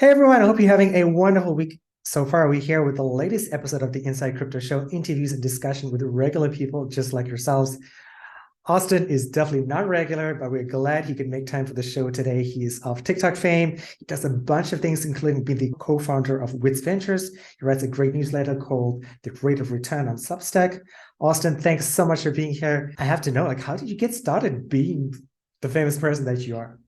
Hey everyone, I hope you're having a wonderful week so far. We're here with the latest episode of the Inside Crypto Show, interviews and discussion with regular people just like yourselves. Austin is definitely not regular, but we're glad he could make time for the show today. He is of TikTok fame. He does a bunch of things, including being the co-founder of Wits Ventures. He writes a great newsletter called The Rate of Return on Substack. Austin, thanks so much for being here. I have to know, how did you get started being the famous person that you are?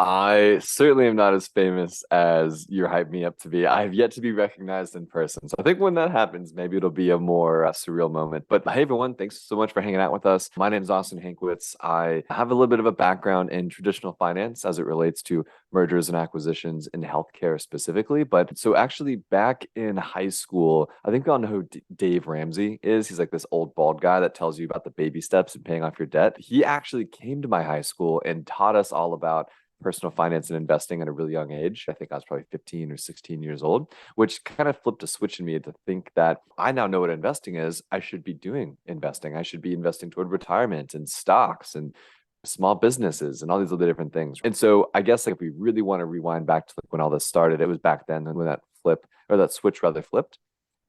I certainly am not as famous as you're hyped me up to be. I have yet to be recognized in person. So I think when that happens, maybe it'll be a more surreal moment. But hey, everyone, thanks so much for hanging out with us. My name is Austin ~Hankwitz. I have a little bit of a background in traditional finance as it relates to mergers and acquisitions in healthcare specifically. But so actually back in high school, I think we all know who Dave Ramsey is. He's like this old bald guy that tells you about the baby steps and paying off your debt. He actually came to my high school and taught us all about personal finance and investing at a really young age. I think I was probably 15 or 16 years old, which kind of flipped a switch in me to think that I now know what investing is. I should be doing investing. I should be investing toward retirement and stocks and small businesses and all these other different things. And so I guess like if we really want to rewind back to like when all this started, it was back then when that flip or that switch rather flipped.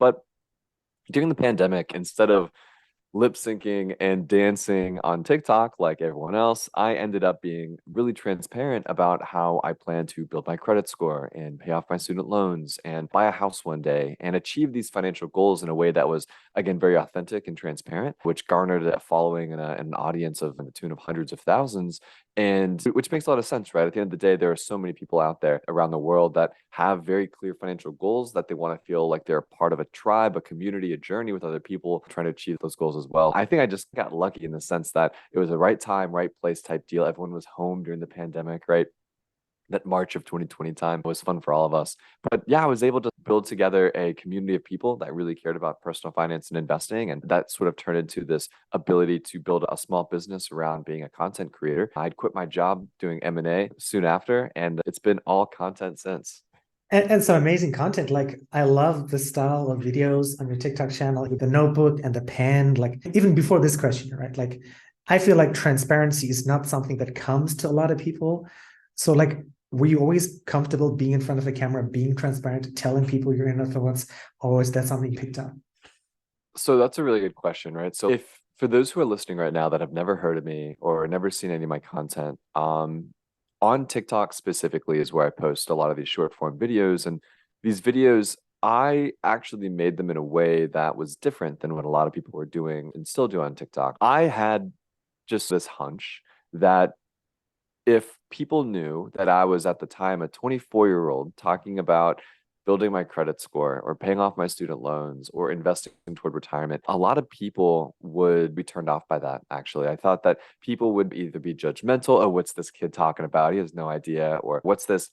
But during the pandemic, instead of lip syncing and dancing on TikTok like everyone else, I ended up being really transparent about how I plan to build my credit score and pay off my student loans and buy a house one day and achieve these financial goals in a way that was, again, very authentic and transparent, which garnered a following and an audience of in the tune of hundreds of thousands. And which makes a lot of sense, right? At the end of the day, there are so many people out there around the world that have very clear financial goals that they want to feel like they're part of a tribe, a community, a journey with other people trying to achieve those goals as well. I think I just got lucky in the sense that it was the right time, right place type deal. Everyone was home during the pandemic, right? That March of 2020 time was fun for all of us. But yeah, I was able to build together a community of people that really cared about personal finance and investing. And that sort of turned into this ability to build a small business around being a content creator. I'd quit my job doing M&A soon after, and it's been all content since. And some amazing content. Like I love the style of videos on your TikTok channel with the notebook and the pen. Like even before this question, right? Like I feel like transparency is not something that comes to a lot of people. So like were you always comfortable being in front of a camera, being transparent, telling people you're in it for once, or is that something you picked up? So that's a really good question, right? So if for those who are listening right now that have never heard of me or never seen any of my content, on TikTok specifically is where I post a lot of these short form videos. And these videos, I actually made them in a way that was different than what a lot of people were doing and still do on TikTok. I had just this hunch that if people knew that I was at the time a 24-year-old talking about building my credit score or paying off my student loans or investing toward retirement, a lot of people would be turned off by that, actually. I thought that people would either be judgmental, oh, what's this kid talking about? He has no idea. Or what's this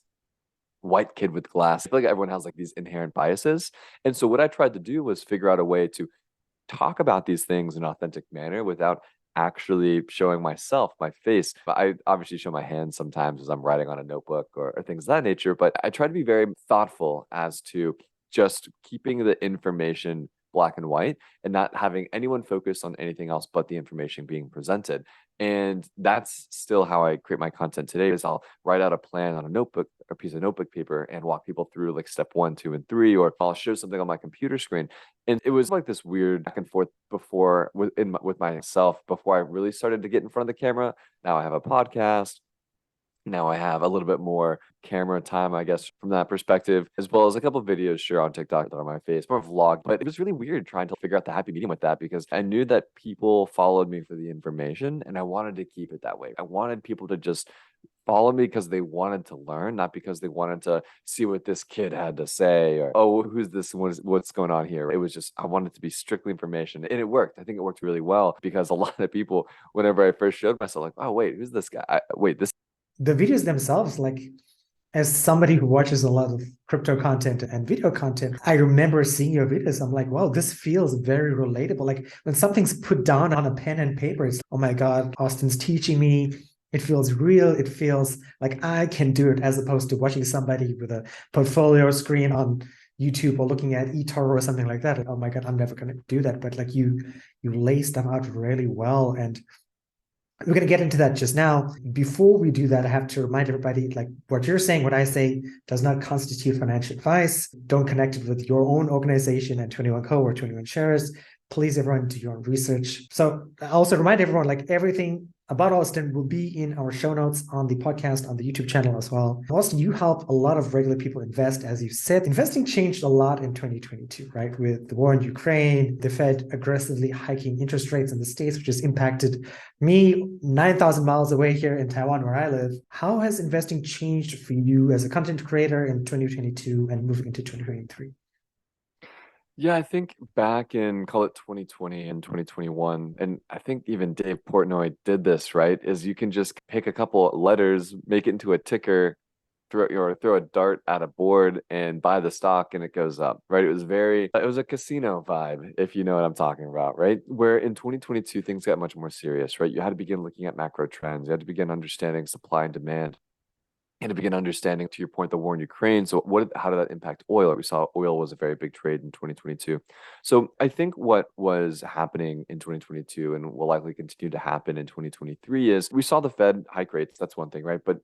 white kid with glass? I feel like everyone has like these inherent biases. And so what I tried to do was figure out a way to talk about these things in an authentic manner without actually showing myself, my face. But I obviously show my hands sometimes as I'm writing on a notebook or things of that nature. But I try to be very thoughtful as to just keeping the information black and white and not having anyone focus on anything else but the information being presented. And that's still how I create my content today is I'll write out a plan on a notebook, a piece of notebook paper and walk people through like step one, two, and three, or I'll show something on my computer screen. And it was like this weird back and forth before with myself before I really started to get in front of the camera. Now I have a podcast. Now I have a little bit more camera time, I guess, from that perspective, as well as a couple of videos, sure, on TikTok that are on my face, more vlog. But it was really weird trying to figure out the happy medium with that because I knew that people followed me for the information and I wanted to keep it that way. I wanted people to just follow me because they wanted to learn, not because they wanted to see what this kid had to say or, oh, who's this? What's going on here? It was just, I wanted to be strictly information. And it worked. I think it worked really well because a lot of people, whenever I first showed myself, like, oh, wait, who's this guy? Wait, this. The videos themselves, like as somebody who watches a lot of crypto content and video content, I remember seeing your videos. I'm like, wow, this feels very relatable. Like when something's put down on a pen and paper, it's, oh my God, Austin's teaching me. It feels real. It feels like I can do it as opposed to watching somebody with a portfolio screen on YouTube or looking at eToro or something like that. Oh my God, I'm never going to do that. But like you lay stuff out really well. And We're going to get into that just now. Before we do that, I have to remind everybody, like what you're saying, what I say does not constitute financial advice. Don't connect it with your own organization and 21Co or 21 Shares. Please, everyone, do your own research. So I also remind everyone, like everything about Austin will be in our show notes on the podcast, on the YouTube channel as well. Austin, you help a lot of regular people invest. As you said, investing changed a lot in 2022, right? With the war in Ukraine, the Fed aggressively hiking interest rates in the States, which has impacted me 9,000 miles away here in Taiwan, where I live. How has investing changed for you as a content creator in 2022 and moving into 2023? Yeah, I think back in, call it 2020 and 2021, and I think even Dave Portnoy did this, right? Is you can just pick a couple letters, make it into a ticker, throw a dart at a board and buy the stock and it goes up, right? It was a casino vibe, if you know what I'm talking about, right? Where in 2022 things got much more serious, right? You had to begin looking at macro trends, you had to begin understanding supply and demand, and to begin understanding, to your point, the war in Ukraine. So how did that impact oil? We saw oil was a very big trade in 2022. So I think what was happening in 2022 and will likely continue to happen in 2023 is we saw the Fed hike rates. That's one thing, right? But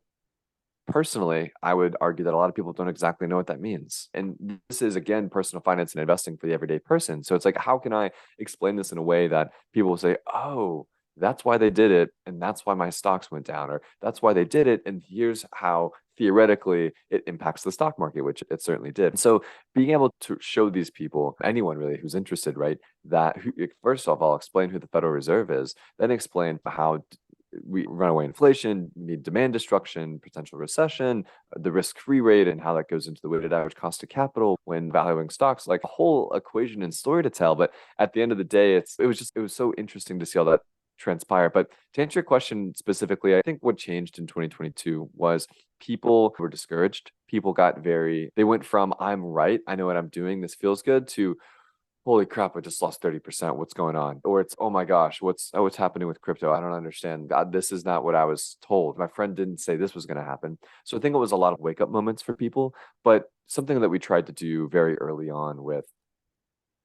personally, I would argue that a lot of people don't exactly know what that means. And this is, again, personal finance and investing for the everyday person. So it's like, how can I explain this in a way that people will say, oh, that's why they did it, and that's why my stocks went down, or that's why they did it, and here's how theoretically it impacts the stock market, which it certainly did. So being able to show these people, anyone really who's interested, right, that first off, I'll explain who the Federal Reserve is, then explain how we runaway inflation, need demand destruction, potential recession, the risk-free rate, and how that goes into the weighted average cost of capital when valuing stocks, like a whole equation and story to tell. But at the end of the day, it was so interesting to see all that transpire. But to answer your question specifically, I think what changed in 2022 was people were discouraged. They went from I'm right, I know what I'm doing, this feels good, to holy crap, I just lost 30%. What's going on? Or it's, oh my gosh, what's happening with crypto? I don't understand. God, this is not what I was told. My friend didn't say this was going to happen. So I think it was a lot of wake up moments for people, but something that we tried to do very early on with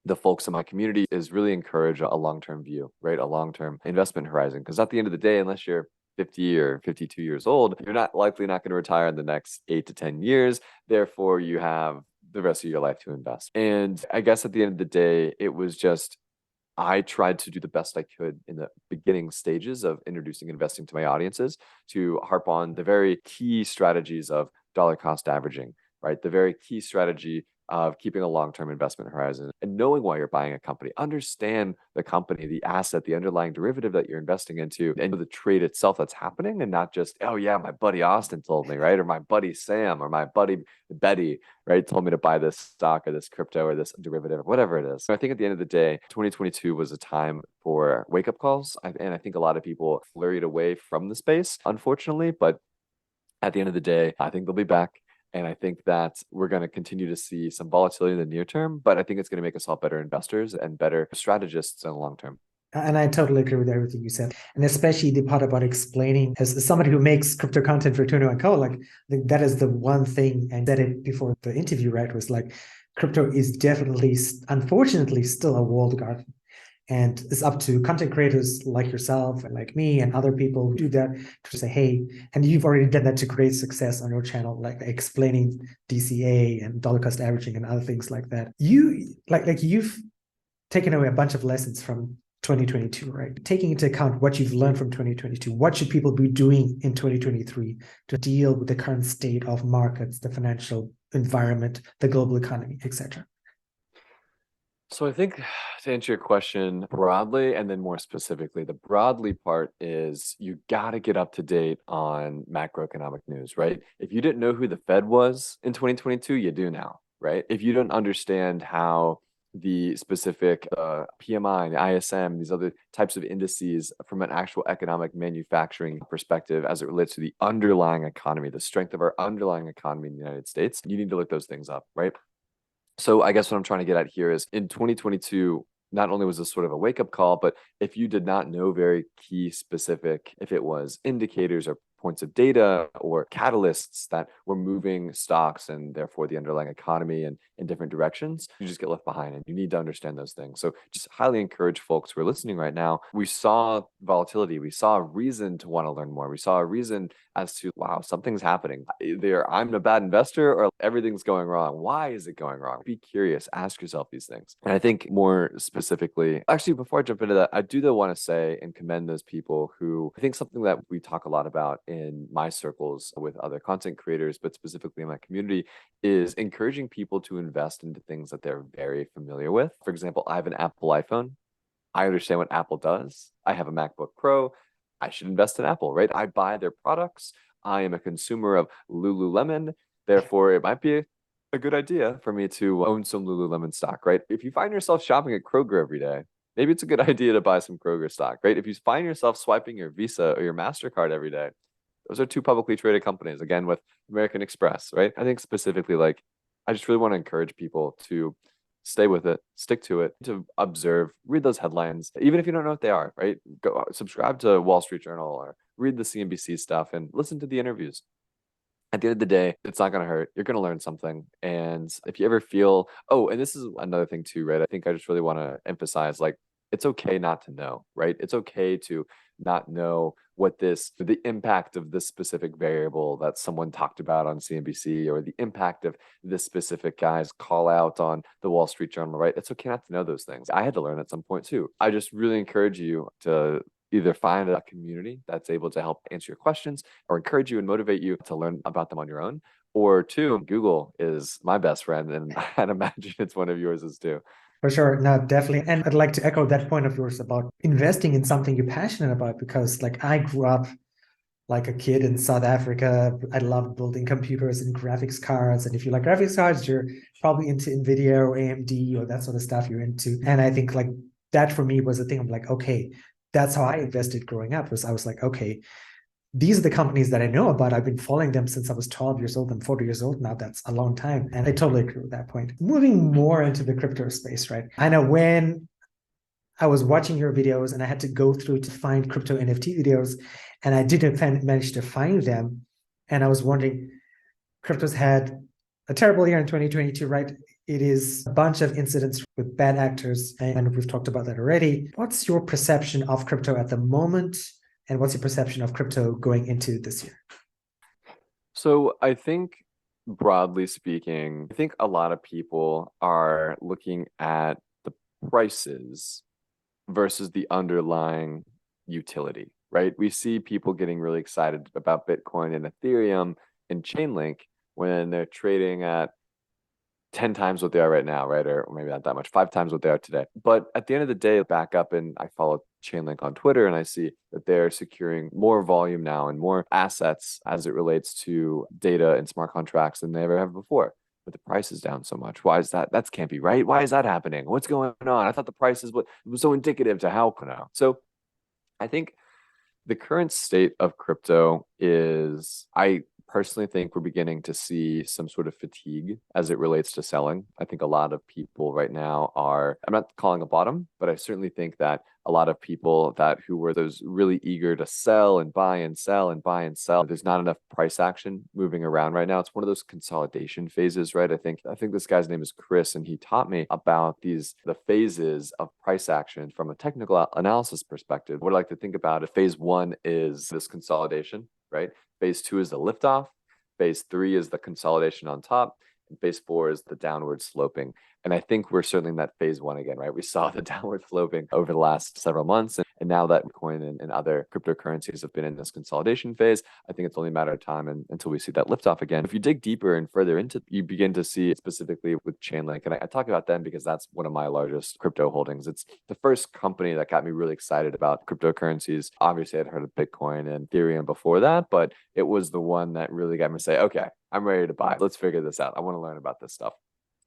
the folks in my community is really encourage a long-term view, right? A long-term investment horizon. Because at the end of the day, unless you're 50 or 52 years old, you're not going to retire in the next 8 to 10 years. Therefore, you have the rest of your life to invest. And I guess at the end of the day, it was just I tried to do the best I could in the beginning stages of introducing investing to my audiences to harp on the very key strategies of dollar cost averaging, right? The very key strategy of keeping a long-term investment horizon and knowing why you're buying a company. Understand the company, the asset, the underlying derivative that you're investing into, and the trade itself that's happening, and not just, oh yeah, my buddy Austin told me, right? Or my buddy Sam or my buddy Betty, right, told me to buy this stock or this crypto or this derivative or whatever it is. So I think at the end of the day, 2022 was a time for wake-up calls. And I think a lot of people flurried away from the space, unfortunately. But at the end of the day, I think they'll be back. And I think that we're going to continue to see some volatility in the near term, but I think it's going to make us all better investors and better strategists in the long term. And I totally agree with everything you said. And especially the part about explaining, as somebody who makes crypto content for 21Co, like I think that is the one thing, and said it before the interview, right? Was like, crypto is definitely, unfortunately, still a walled garden. And it's up to content creators like yourself and like me and other people who do that to say, hey, and you've already done that to create success on your channel, like explaining DCA and dollar cost averaging and other things like that. You've taken away a bunch of lessons from 2022, right? Taking into account what you've learned from 2022, what should people be doing in 2023 to deal with the current state of markets, the financial environment, the global economy, etc.? So I think to answer your question broadly and then more specifically, the broadly part is you got to get up to date on macroeconomic news, right? If you didn't know who the Fed was in 2022, you do now, right? If you don't understand how the specific PMI, the ISM, these other types of indices from an actual economic manufacturing perspective as it relates to the underlying economy, the strength of our underlying economy in the United States, you need to look those things up, right? So I guess what I'm trying to get at here is in 2022, not only was this sort of a wake-up call, but if you did not know very key specific, if it was indicators or points of data or catalysts that were moving stocks and therefore the underlying economy in different directions, you just get left behind, and you need to understand those things. So just highly encourage folks who are listening right now. We saw volatility. We saw a reason to want to learn more. We saw a reason as to, wow, something's happening. Either I'm a bad investor or everything's going wrong. Why is it going wrong? Be curious. Ask yourself these things. And I think more specifically, actually, before I jump into that, I do though want to say and commend those people who, I think something that we talk a lot about in my circles with other content creators, but specifically in my community, is encouraging people to invest into things that they're very familiar with. For example, I have an Apple iPhone. I understand what Apple does. I have a MacBook Pro. I should invest in Apple, right? I buy their products. I am a consumer of Lululemon. Therefore, it might be a good idea for me to own some Lululemon stock, right? If you find yourself shopping at Kroger every day, maybe it's a good idea to buy some Kroger stock, right? If you find yourself swiping your Visa or your MasterCard every day, those are two publicly traded companies, again, with American Express, right? I think specifically, like, I just really want to encourage people to stay with it, stick to it, to observe, read those headlines, even if you don't know what they are, right? Go subscribe to Wall Street Journal or read the CNBC stuff and listen to the interviews. At the end of the day, it's not going to hurt. You're going to learn something. And if you ever feel, oh, and this is another thing too, right? I think I just really want to emphasize, like, it's okay not to know, right? It's okay to not know what the impact of this specific variable that someone talked about on CNBC, or the impact of this specific guy's call out on the Wall Street Journal, right? It's okay not to know those things. I had to learn at some point too. I just really encourage you to either find a community that's able to help answer your questions or encourage you and motivate you to learn about them on your own. Or two, Google is my best friend, and I'd imagine it's one of yours as too. For sure. No, definitely. And I'd like to echo that point of yours about investing in something you're passionate about, because like I grew up like a kid in South Africa. I loved building computers and graphics cards. And if you like graphics cards, you're probably into NVIDIA or AMD or that sort of stuff you're into. And I think like that for me was the thing. I'm like, okay, that's how I invested growing up. Was I was like, okay, these are the companies that I know about. I've been following them since I was 12 years old. I'm 40 years old now. That's a long time. And I totally agree with that point. Moving more into the crypto space, right? I know when I was watching your videos and I had to go through to find crypto NFT videos, and I didn't manage to find them. And I was wondering, crypto's had a terrible year in 2022, right? It is a bunch of incidents with bad actors, and we've talked about that already. What's your perception of crypto at the moment? And what's your perception of crypto going into this year? So I think, broadly speaking, I think a lot of people are looking at the prices versus the underlying utility, right? We see people getting really excited about Bitcoin and Ethereum and Chainlink when they're trading at 10 times what they are right now, right? Or maybe not that much, 5 times what they are today. But at the end of the day, back up, and I follow Chainlink on Twitter, and I see that they're securing more volume now and more assets as it relates to data and smart contracts than they ever have before. But the price is down so much. Why is that? That can't be right. Why is that happening? What's going on? I thought the price is what was so indicative to how now. So I think the current state of crypto is, I personally think we're beginning to see some sort of fatigue as it relates to selling. I think a lot of people right now are, I'm not calling a bottom, but I certainly think that a lot of people who were those really eager to sell and buy and sell and buy and sell, there's not enough price action moving around right now. It's one of those consolidation phases, right? I think this guy's name is Chris, and he taught me about the phases of price action from a technical analysis perspective. What I like to think about it, phase 1 is this consolidation, right? Phase 2 is the liftoff. Phase 3 is the consolidation on top. And phase 4 is the downward sloping. And I think we're certainly in that phase 1 again, right? We saw the downward sloping over the last several months. And now that Bitcoin and other cryptocurrencies have been in this consolidation phase, I think it's only a matter of time until we see that liftoff again. If you dig deeper and further into, you begin to see it specifically with Chainlink. And I talk about them because that's one of my largest crypto holdings. It's the first company that got me really excited about cryptocurrencies. Obviously, I'd heard of Bitcoin and Ethereum before that, but it was the one that really got me to say, okay, I'm ready to buy. Let's figure this out. I want to learn about this stuff.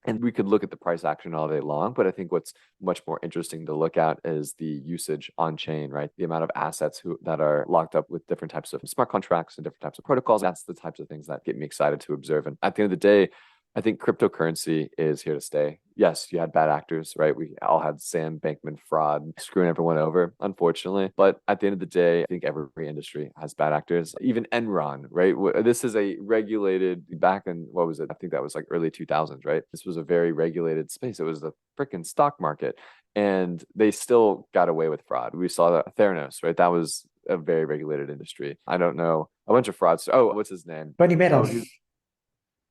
And we could look at the price action all day long, but I think what's much more interesting to look at is the usage on chain, right? The amount of assets that are locked up with different types of smart contracts and different types of protocols. That's the types of things that get me excited to observe. And at the end of the day, I think cryptocurrency is here to stay. yes, you had bad actors, right? We all had Sam Bankman fraud screwing everyone over, unfortunately. But at the end of the day, I think every industry has bad actors. Even Enron, right? This is a regulated back in, what was it? I think that was like early 2000s, right? This was a very regulated space. It was the freaking stock market. And they still got away with fraud. We saw that Theranos, right? That was a very regulated industry. I don't know. A bunch of frauds. Oh, what's his name? Bernie Oh, Madoff.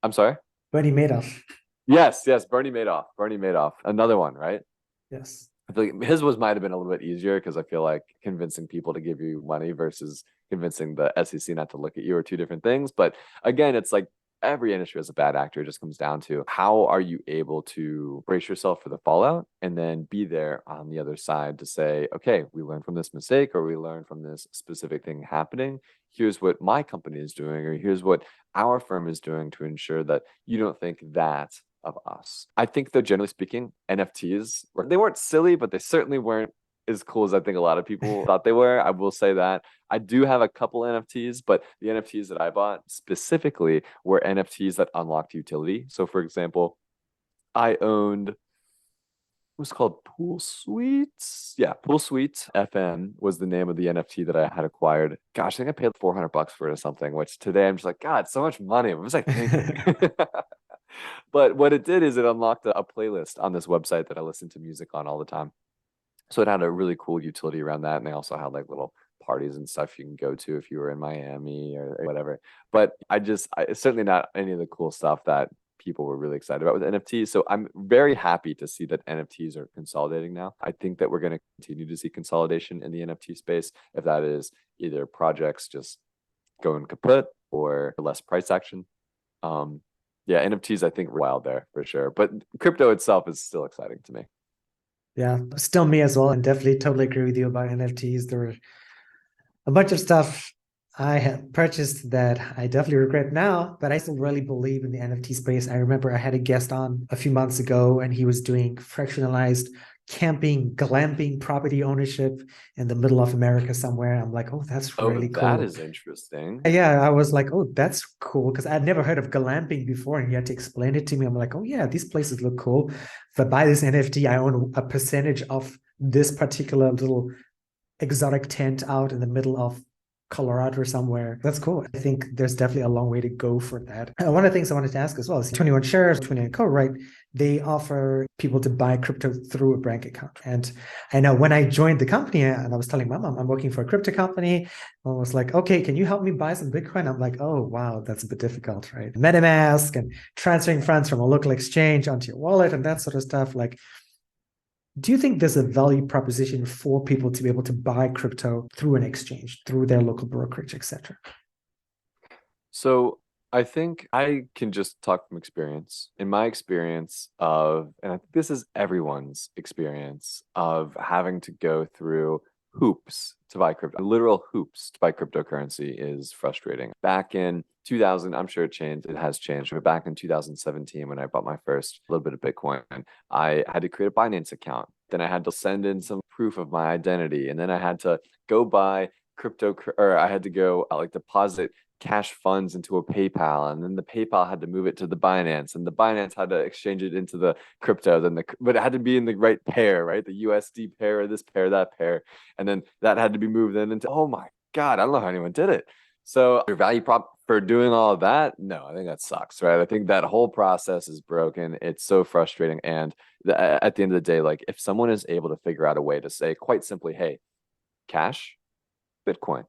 I'm sorry? Bernie Madoff. Yes, yes, Bernie Madoff. Bernie Madoff. Another one, right? Yes. I feel like his was might have been a little bit easier because I feel like convincing people to give you money versus convincing the SEC not to look at you are two different things. But again, it's like every industry has a bad actor. It just comes down to how are you able to brace yourself for the fallout and then be there on the other side to say, okay, we learned from this mistake or we learned from this specific thing happening. Here's what my company is doing, or here's what our firm is doing to ensure that you don't think that of us. I think, though, generally speaking, NFTs, they weren't silly, but they certainly weren't as cool as I think a lot of people thought they were. I will say that. I do have a couple NFTs, but the NFTs that I bought specifically were NFTs that unlocked utility. So, for example, I owned, it was called Pool Suites. Yeah, Pool Suites FM was the name of the NFT that I had acquired. Gosh, I think I paid $400 for it or something, which today I'm just like, God, so much money. What was I thinking? But what it did is it unlocked a playlist on this website that I listen to music on all the time. So it had a really cool utility around that. And they also had like little parties and stuff you can go to if you were in Miami or whatever. But it's certainly not any of the cool stuff that people were really excited about with NFTs. So I'm very happy to see that NFTs are consolidating now. I think that we're going to continue to see consolidation in the NFT space, if that is either projects just going kaput or less price action. Yeah, NFTs I think were wild there for sure, but crypto itself is still exciting to me. Yeah, still me as well, and definitely totally agree with you about NFTs. There were a bunch of stuff I had purchased that I definitely regret now, but I still really believe in the NFT space. I remember I had a guest on a few months ago, and he was doing fractionalized camping, glamping property ownership in the middle of America somewhere. I'm like, oh, that's really cool. That is interesting. Yeah, I was like, oh, that's cool, because I'd never heard of glamping before, and he had to explain it to me. I'm like, oh yeah, these places look cool. If I buy this NFT, I own a percentage of this particular little exotic tent out in the middle of Colorado or somewhere. That's cool. I think there's definitely a long way to go for that. One of the things I wanted to ask as well is 21 Shares, 21 Co, right? They offer people to buy crypto through a bank account. And I know when I joined the company and I was telling my mom, I'm working for a crypto company, I was like, okay, can you help me buy some Bitcoin? I'm like, oh, wow, that's a bit difficult, right? MetaMask and transferring funds from a local exchange onto your wallet and that sort of stuff. Like, do you think there's a value proposition for people to be able to buy crypto through an exchange, through their local brokerage, etc.? So I think I can just talk from experience. In my experience and I think this is everyone's experience of having to go through hoops to buy crypto, literal hoops to buy cryptocurrency is frustrating. Back in 2000, I'm sure it has changed, but back in 2017, when I bought my first little bit of Bitcoin, I had to create a Binance account. Then I had to send in some proof of my identity. And then I had to go buy or I had to go deposit cash funds into a PayPal, and then the PayPal had to move it to the Binance, and the Binance had to exchange it into the crypto. But it had to be in the right pair, right? The USD pair, this pair, that pair, and then that had to be moved then into. Oh my God, I don't know how anyone did it. So your value prop for doing all of that? No, I think that sucks, right? I think that whole process is broken. It's so frustrating, and at the end of the day, like if someone is able to figure out a way to say quite simply, hey, cash, Bitcoin,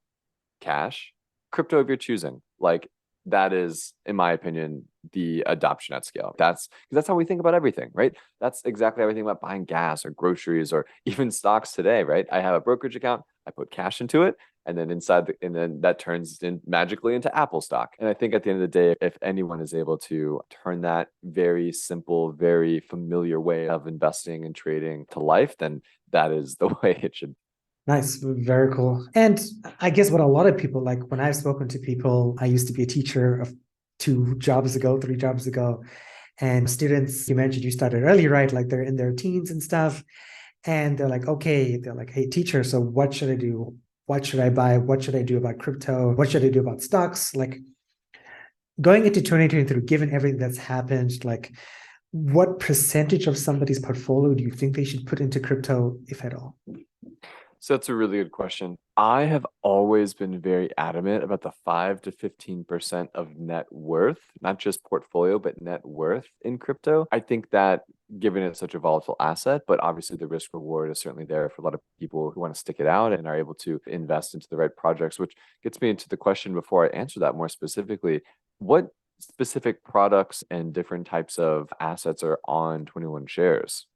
cash, crypto of your choosing, like that is, in my opinion, the adoption at scale. That's how we think about everything, right? That's exactly how we think about buying gas or groceries or even stocks today, right? I have a brokerage account, I put cash into it, and then and then that turns magically into Apple stock. And I think at the end of the day, if anyone is able to turn that very simple, very familiar way of investing and trading to life, then that is the way it should. Nice, very cool. And I guess what a lot of people, like when I've spoken to people, I used to be a teacher of 3 jobs ago, and students, you mentioned you started early, right? Like they're in their teens and stuff, and they're like, okay, they're like, hey, teacher, so what should I do? What should I buy? What should I do about crypto? What should I do about stocks? Like going into 2023, given everything that's happened, like what percentage of somebody's portfolio do you think they should put into crypto, if at all? So that's a really good question. I have always been very adamant about the 5 to 15% of net worth, not just portfolio, but net worth in crypto. I think that given it's such a volatile asset, but obviously the risk reward is certainly there for a lot of people who want to stick it out and are able to invest into the right projects, which gets me into the question before I answer that more specifically. What specific products and different types of assets are on 21 Shares?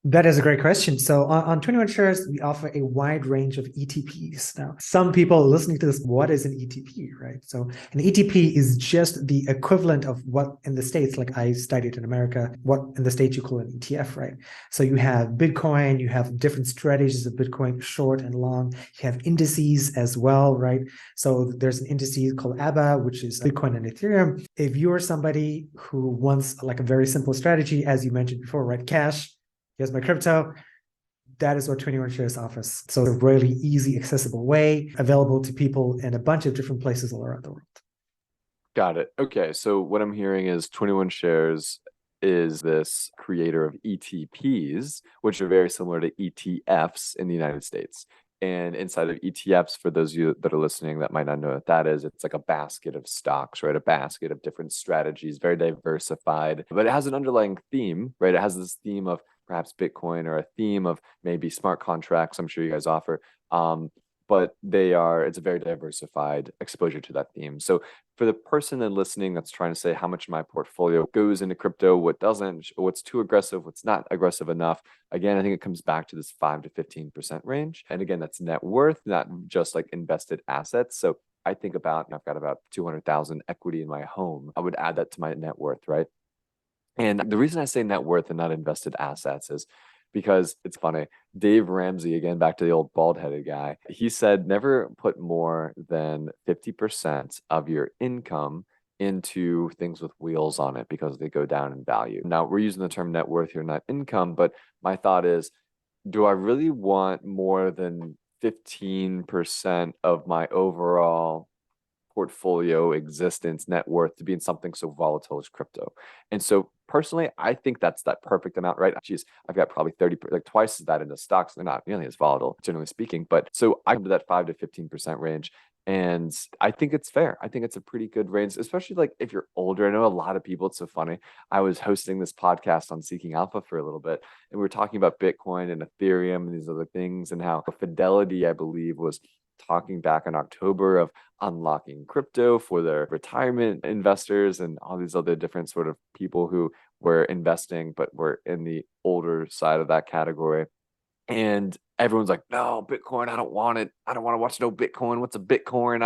That is a great question. So on 21 Shares, we offer a wide range of ETPs. Now, some people listening to this, what is an ETP, right? So an ETP is just the equivalent of what in the States, like I studied in America, what in the States you call an ETF, right? So you have Bitcoin, you have different strategies of Bitcoin, short and long. You have indices as well, right? So there's an index called 𝕂𝕤, which is Bitcoin and Ethereum. If you're somebody who wants like a very simple strategy, as you mentioned before, right? Cash, here's my crypto. That is what 21 Shares offers. So a really easy, accessible way, available to people in a bunch of different places all around the world. Got it. Okay. So what I'm hearing is 21 Shares is this creator of ETPs, which are very similar to ETFs in the United States. And inside of ETFs, for those of you that are listening that might not know what that is, it's like a basket of stocks, right? A basket of different strategies, very diversified, but it has an underlying theme, right? It has this theme of perhaps Bitcoin or a theme of maybe smart contracts. I'm sure you guys offer. But it's a very diversified exposure to that theme. So for the person then listening that's trying to say how much of my portfolio goes into crypto, what doesn't, what's too aggressive, what's not aggressive enough, again, I think it comes back to this 5 to 15% range. And again, that's net worth, not just like invested assets. So I think about, I've got about 200,000 equity in my home. I would add that to my net worth, right? And the reason I say net worth and not invested assets is because it's funny. Dave Ramsey, again, back to the old bald-headed guy, he said never put more than 50% of your income into things with wheels on it because they go down in value. Now, we're using the term net worth here, not income, but my thought is, do I really want more than 15% of my overall portfolio existence net worth to be in something so volatile as crypto? And so personally, I think that's that perfect amount, right? Geez, I've got probably 30, like twice as that into stocks. They're not nearly as volatile, generally speaking. But so I come to that 5 to 15% range. And I think it's fair. I think it's a pretty good range, especially like if you're older. I know a lot of people, it's so funny. I was hosting this podcast on Seeking Alpha for a little bit, and we were talking about Bitcoin and Ethereum and these other things, and how Fidelity, I believe, was talking back in October of unlocking crypto for their retirement investors and all these other different sort of people who were investing but were in the older side of that category. And everyone's like, no, Bitcoin, I don't want it. I don't want to watch no Bitcoin. What's a Bitcoin?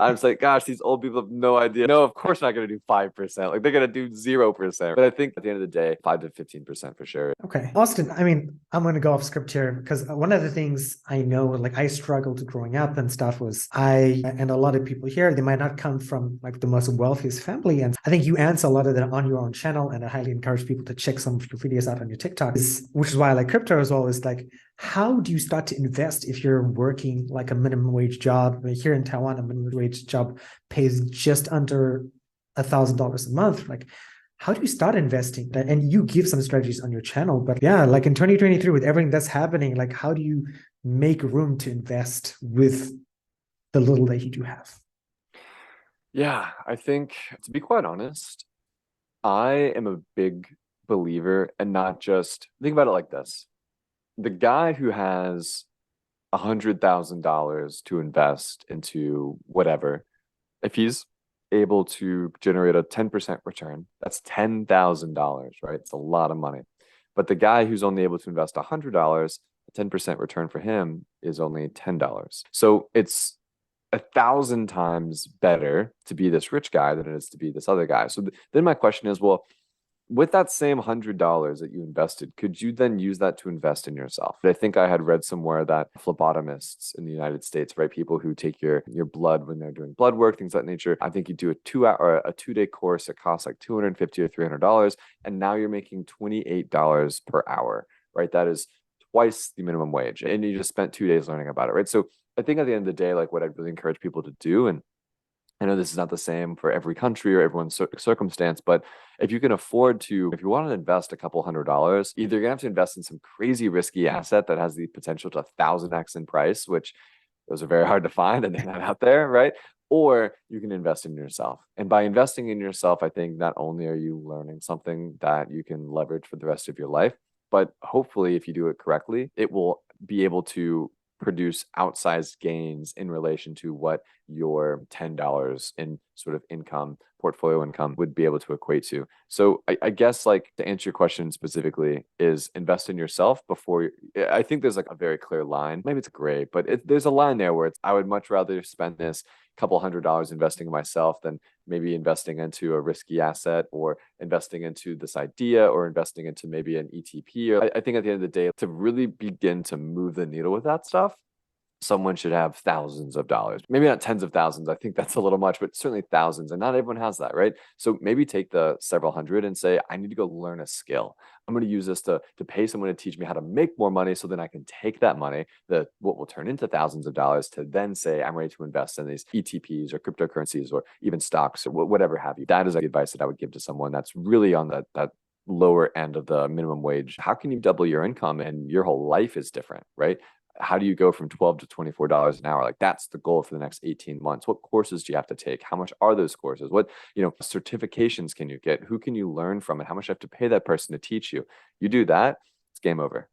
I was like, gosh, these old people have no idea. No, of course not going to do 5%. Like they're going to do 0%. But I think at the end of the day, 5 to 15% for sure. Okay. Austin, I mean, I'm going to go off script here because one of the things I know, like I struggled growing up and stuff was and a lot of people here, they might not come from like the most wealthiest family. And I think you answer a lot of that on your own channel. And I highly encourage people to check some of your videos out on your TikTok, which is why I like crypto as well, is like, how do you start to invest if you're working like a minimum wage job? Here in Taiwan, a minimum wage job pays just under $1,000 a month. Like, how do you start investing? And you give some strategies on your channel, but yeah, like in 2023, with everything that's happening, like how do you make room to invest with the little that you do have? Yeah, I think to be quite honest, I am a big believer and not just think about it like this. The guy who has $100,000 to invest into whatever, if he's able to generate a 10% return, that's $10,000, right? It's a lot of money. But the guy who's only able to invest $100, a 10% return for him is only $10. So it's 1,000 times better to be this rich guy than it is to be this other guy. So then my question is, well, with that same $100 that you invested, could you then use that to invest in yourself? I think I had read somewhere that phlebotomists in the United States, right, people who take your blood when they're doing blood work, things of that nature, I think you do a 2-day course. It costs like $250 or $300, and now you're making $28 per hour, right? That is twice the minimum wage, and you just spent 2 days learning about it, right? So I think at the end of the day, like what I'd really encourage people to do, and I know this is not the same for every country or everyone's circumstance, but if you can afford to, if you want to invest a couple $100, either you're gonna have to invest in some crazy risky asset that has the potential to 1,000x in price, which those are very hard to find and they're not out there, right? Or you can invest in yourself. And by investing in yourself, I think not only are you learning something that you can leverage for the rest of your life, but hopefully, if you do it correctly, it will be able to produce outsized gains in relation to what your $10 in sort of income, portfolio income would be able to equate to. So I guess like to answer your question specifically is invest in yourself before I think there's like a very clear line. Maybe it's gray, but there's a line there where I would much rather spend this couple $100 investing in myself than maybe investing into a risky asset or investing into this idea or investing into maybe an ETP. I think at the end of the day, to really begin to move the needle with that stuff, someone should have thousands of dollars, maybe not tens of thousands. I think that's a little much, but certainly thousands. And not everyone has that, right? So maybe take the several hundred and say, I need to go learn a skill. I'm going to use this to pay someone to teach me how to make more money. So then I can take that money, what will turn into thousands of dollars, to then say, I'm ready to invest in these ETPs or cryptocurrencies or even stocks or whatever have you. That is the advice that I would give to someone that's really on that lower end of the minimum wage. How can you double your income and your whole life is different, right? How do you go from $12 to $24 an hour? Like that's the goal for the next 18 months. What courses do you have to take? How much are those courses? What, certifications can you get? Who can you learn from? And how much do you have to pay that person to teach you? You do that, it's game over.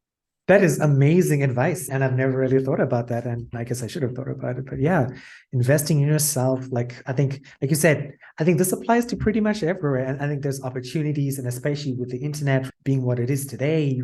That is amazing advice. And I've never really thought about that. And I guess I should have thought about it. But yeah, investing in yourself, like I think, like you said, I think this applies to pretty much everywhere. And I think there's opportunities, and especially with the internet being what it is today,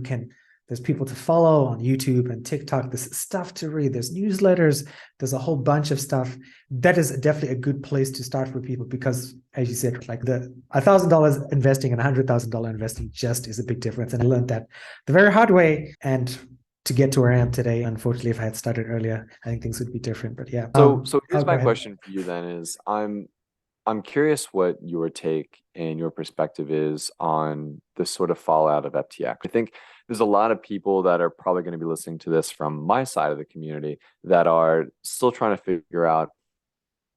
there's people to follow on YouTube and TikTok. There's stuff to read. There's newsletters. There's a whole bunch of stuff. That is definitely a good place to start for people because, as you said, like the $1,000 investing and $100,000 investing just is a big difference. And I learned that the very hard way. And to get to where I am today, unfortunately, if I had started earlier, I think things would be different. But yeah. So here's my question for you then is I'm curious what your take and your perspective is on this sort of fallout of FTX. I think there's a lot of people that are probably going to be listening to this from my side of the community that are still trying to figure out,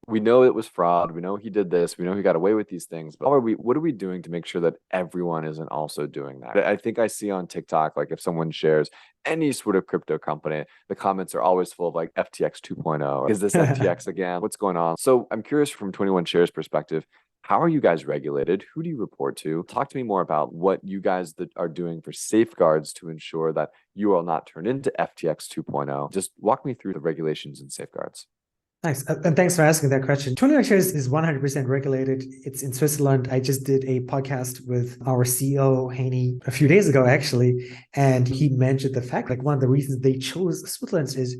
we know it was fraud, we know he did this, we know he got away with these things, but what are we doing to make sure that everyone isn't also doing that? I think I see on TikTok, like if someone shares any sort of crypto company, the comments are always full of like FTX 2.0. Is this FTX again? What's going on? So I'm curious from 21 Shares perspective, how are you guys regulated? Who do you report to? Talk to me more about what you guys are doing for safeguards to ensure that you will not turn into FTX 2.0. Just walk me through the regulations and safeguards. Nice. And thanks for asking that question. 21 Shares is 100% regulated. It's in Switzerland. I just did a podcast with our CEO, 𝕋𝕚𝕖, a few days ago, actually. And he mentioned the fact, like one of the reasons they chose Switzerland is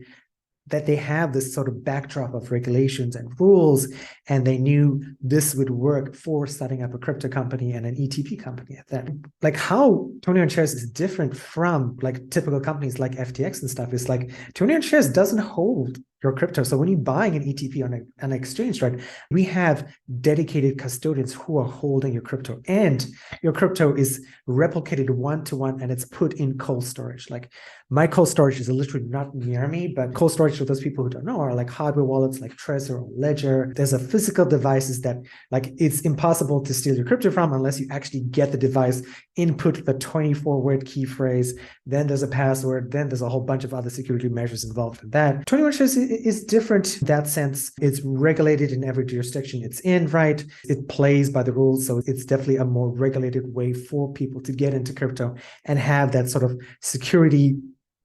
that they have this sort of backdrop of regulations and rules, and they knew this would work for starting up a crypto company and an ETP company at that. Like how 21 Shares is different from like typical companies like FTX and stuff is like 21 Shares doesn't hold your crypto. So when you're buying an ETP on an exchange, right, we have dedicated custodians who are holding your crypto, and your crypto is replicated one-to-one, and it's put in cold storage. Like my cold storage is literally not near me, but cold storage for those people who don't know are like hardware wallets like Trezor or Ledger. There's a physical devices that like it's impossible to steal your crypto from unless you actually get the device, input the 24-word key phrase, then there's a password, then there's a whole bunch of other security measures involved in that. 21 Shares is different in that sense. It's regulated in every jurisdiction it's in, right? It plays by the rules. So it's definitely a more regulated way for people to get into crypto and have that sort of security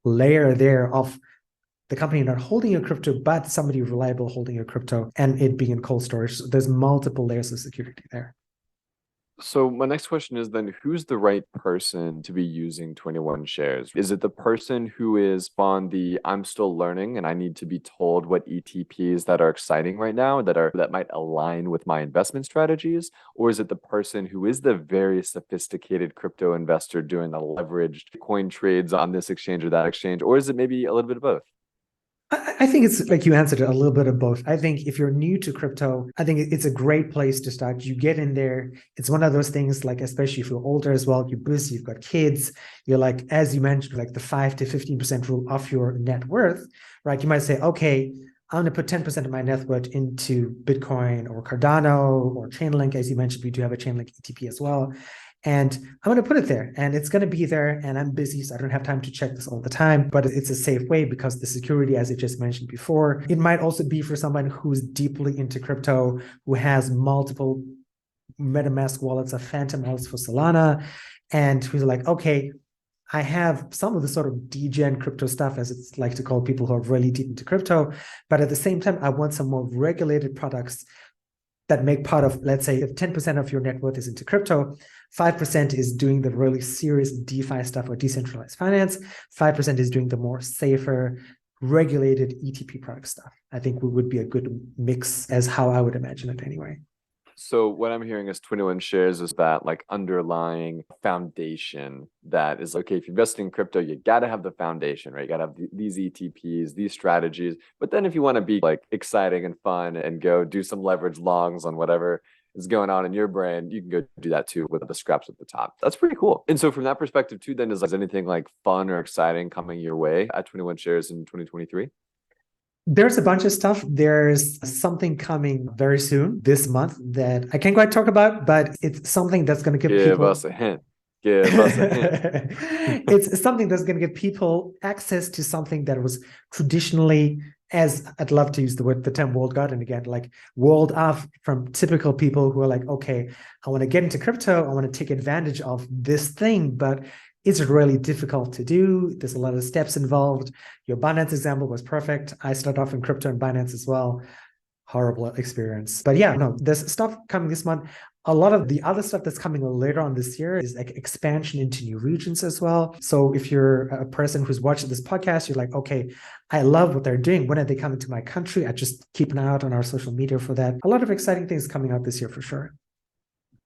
layer there of the company not holding your crypto, but somebody reliable holding your crypto and it being in cold storage. So there's multiple layers of security there. So my next question is then, who's the right person to be using 21 Shares? Is it the person who is on the I'm still learning and I need to be told what ETPs that are exciting right now that might align with my investment strategies? Or is it the person who is the very sophisticated crypto investor doing the leveraged coin trades on this exchange or that exchange? Or is it maybe a little bit of both? I think it's like you answered it, a little bit of both. I think if you're new to crypto, I think it's a great place to start. You get in there. It's one of those things, like, especially if you're older as well, you're busy, you've got kids, you're like, as you mentioned, like the 5 to 15% rule of your net worth, right? You might say, okay, I'm going to put 10% of my net worth into Bitcoin or Cardano or Chainlink. As you mentioned, we do have a Chainlink ETP as well. And I'm going to put it there and it's going to be there. And I'm busy, so I don't have time to check this all the time, but it's a safe way because the security, as I just mentioned before, it might also be for someone who's deeply into crypto, who has multiple MetaMask wallets or Phantom wallets for Solana, and who's like, okay, I have some of the sort of degen crypto stuff, as it's like to call people who are really deep into crypto, but at the same time, I want some more regulated products that make part of, let's say, if 10% of your net worth is into crypto, 5% is doing the really serious DeFi stuff or decentralized finance, 5% is doing the more safer, regulated ETP product stuff. I think we would be a good mix as how I would imagine it anyway. So what I'm hearing is 21 shares is that like underlying foundation that is, okay, if you invest in crypto, you got to have the foundation, right? You got to have these ETPs, these strategies. But then if you want to be like exciting and fun and go do some leverage longs on whatever is going on in your brain, you can go do that too with the scraps at the top. That's pretty cool. And so from that perspective too, then is anything like fun or exciting coming your way at 21 shares in 2023? There's a bunch of stuff. There's something coming very soon this month that I can't quite talk about, but it's something that's going to give Give people us a hint. Give us a hint. It's something that's going to give people access to something that was traditionally, as I'd love to use the term walled garden again, like walled off from typical people who are like, okay, I want to get into crypto. I want to take advantage of this thing, but it's really difficult to do. There's a lot of steps involved. Your Binance example was perfect. I started off in crypto and Binance as well. Horrible experience. But yeah, no, there's stuff coming this month. A lot of the other stuff that's coming later on this year is like expansion into new regions as well. So if you're a person who's watching this podcast, you're like, okay, I love what they're doing. When are they coming to my country? I just keep an eye out on our social media for that. A lot of exciting things coming out this year for sure.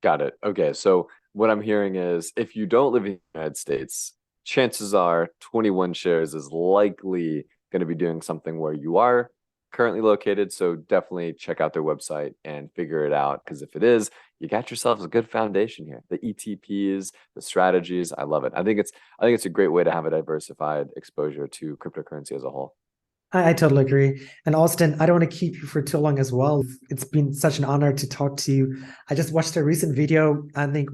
Got it. Okay. So what I'm hearing is if you don't live in the United States, chances are 21 shares is likely going to be doing something where you are currently located. So definitely check out their website and figure it out. Because if it is, you got yourselves a good foundation here. The ETPs, the strategies, I love it. I think it's a great way to have a diversified exposure to cryptocurrency as a whole. I totally agree. And Austin, I don't want to keep you for too long as well. It's been such an honor to talk to you. I just watched a recent video, I think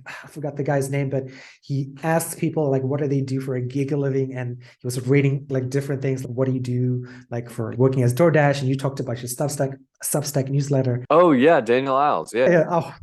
I forgot the guy's name, but he asked people like, what do they do for a gig a living? And he was reading like different things. Like, what do you do like for working as DoorDash? And you talked about your Substack newsletter. Oh yeah, Daniel Iles. Yeah. Yeah. Oh,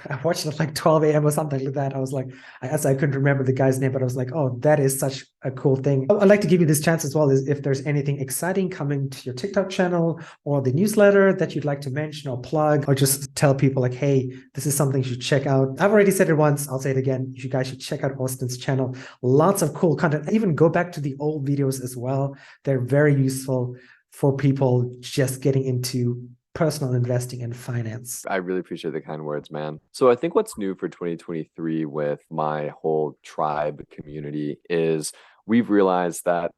I watched it at like 12 a.m. or something like that. I was like, I couldn't remember the guy's name, but I was like, oh, that is such a cool thing. I'd like to give you this chance as well, is if there's anything exciting coming to your TikTok channel or the newsletter that you'd like to mention or plug, or just tell people like, hey, this is something you should check out. I've already said it once. I'll say it again. You guys should check out Austin's channel. Lots of cool content. Even go back to the old videos as well. They're very useful for people just getting into personal investing and finance. I really appreciate the kind words, man. So I think what's new for 2023 with my whole tribe community is we've realized that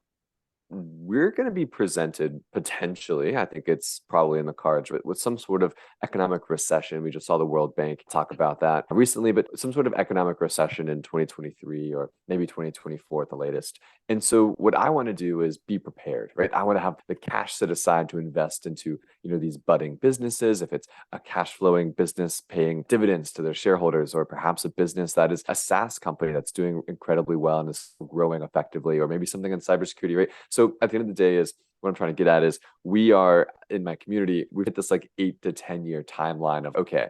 we're going to be presented potentially, I think it's probably in the cards, with some sort of economic recession. We just saw the World Bank talk about that recently, but some sort of economic recession in 2023 or maybe 2024 at the latest. And so what I want to do is be prepared, right? I want to have the cash set aside to invest into, these budding businesses. If it's a cash flowing business paying dividends to their shareholders, or perhaps a business that is a SaaS company that's doing incredibly well and is growing effectively, or maybe something in cybersecurity, right? So at the end of the day is what I'm trying to get at is we are in my community, we've hit this like 8 to 10 year timeline of, okay,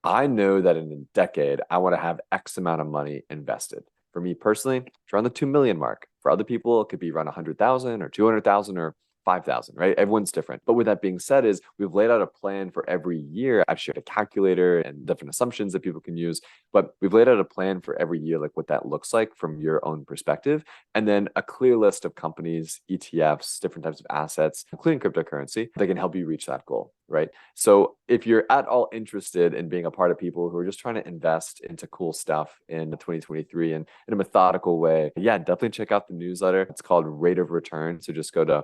I know that in a decade, I want to have X amount of money invested. For me personally, it's around the 2 million mark. For other people, it could be around 100,000 or 200,000 or 5,000, right? Everyone's different. But with that being said is we've laid out a plan for every year. I've shared a calculator and different assumptions that people can use, but we've laid out a plan for every year, like what that looks like from your own perspective. And then a clear list of companies, ETFs, different types of assets, including cryptocurrency, that can help you reach that goal, right? So if you're at all interested in being a part of people who are just trying to invest into cool stuff in 2023 and in a methodical way, yeah, definitely check out the newsletter. It's called Rate of Return. So just go to,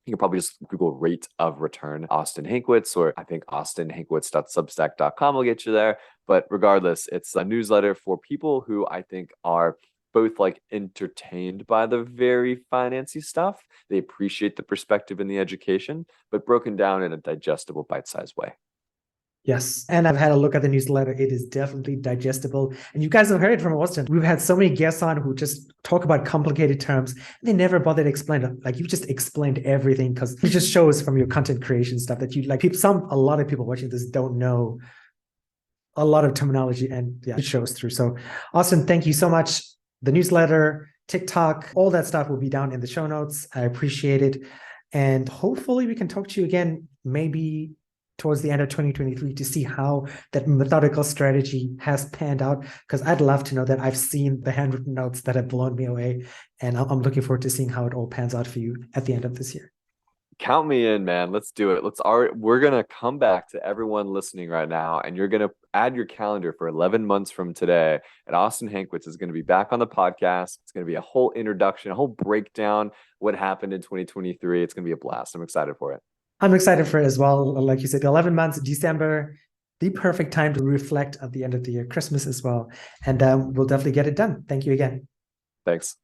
you can probably just Google Rate of Return Austin Hankwitz, or I think austinhankwitz.substack.com will get you there. But regardless, it's a newsletter for people who I think are both like entertained by the very financy stuff. They appreciate the perspective and the education, but broken down in a digestible, bite-sized way. Yes. And I've had a look at the newsletter. It is definitely digestible. And you guys have heard it from Austin. We've had so many guests on who just talk about complicated terms. They never bother to explain it. Like you just explained everything because it just shows from your content creation stuff that you like a lot of people watching this don't know a lot of terminology, and yeah, it shows through. So Austin, thank you so much. The newsletter, TikTok, all that stuff will be down in the show notes. I appreciate it. And hopefully we can talk to you again, maybe towards the end of 2023 to see how that methodical strategy has panned out. Because I'd love to know that. I've seen the handwritten notes that have blown me away. And I'm looking forward to seeing how it all pans out for you at the end of this year. Count me in, man. Let's do it. We're gonna come back to everyone listening right now, and you're gonna add your calendar for 11 months from today. And Austin Hankwitz is gonna be back on the podcast. It's gonna be a whole introduction, a whole breakdown, what happened in 2023. It's gonna be a blast. I'm excited for it. I'm excited for it as well. Like you said, 11 months, December, the perfect time to reflect at the end of the year, Christmas as well. And we'll definitely get it done. Thank you again. Thanks.